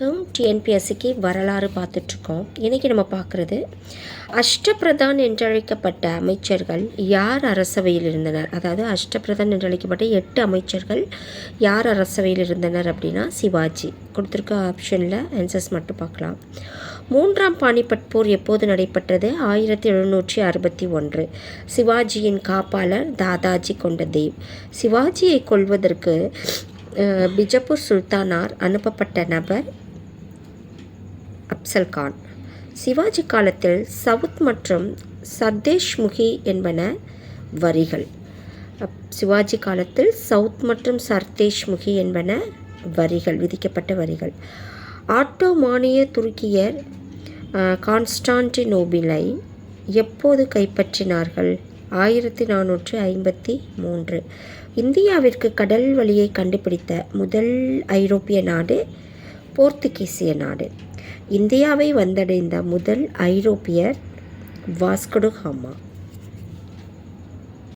வணக்கம். டிஎன்பிஎஸ்சிக்கு வரலாறு பார்த்துட்ருக்கோம். இன்றைக்கி நம்ம பார்க்குறது அஷ்டபிரதான் என்றழைக்கப்பட்ட அமைச்சர்கள் யார் அரசவையில் இருந்தனர். அதாவது அஷ்டபிரதான் என்றழைக்கப்பட்ட 8 அமைச்சர்கள் யார் அரசவையில் இருந்தனர் அப்படின்னா சிவாஜி. கொடுத்துருக்க ஆப்ஷனில் ஆன்சர்ஸ் மட்டும் பார்க்கலாம். 3ஆம் பானிபட் போர் எப்போது நடைபெற்றது? 1761. சிவாஜியின் காப்பாளர் தாதாஜி கொண்டதேவ். சிவாஜியை கொல்வதற்கு பிஜப்பூர் சுல்தானார் அனுப்பப்பட்ட நபர் அப்சல்கான். சிவாஜி காலத்தில் சவுத் மற்றும் சர்தேஷ்முகி என்பன வரிகள். சிவாஜி காலத்தில் சவுத் மற்றும் சர்தேஷ்முகி என்பன வரிகள், விதிக்கப்பட்ட வரிகள். ஆட்டோமானிய துருக்கியர் கான்ஸ்டான்டினோபிளை எப்போது கைப்பற்றினார்கள்? 1453. இந்தியாவிற்கு கடல் வழியை கண்டுபிடித்த முதல் ஐரோப்பிய நாடு போர்த்துகீசிய நாடு. இந்தியாவை வந்தடைந்த முதல் ஐரோப்பியர் வாஸ்கோ ட காமா.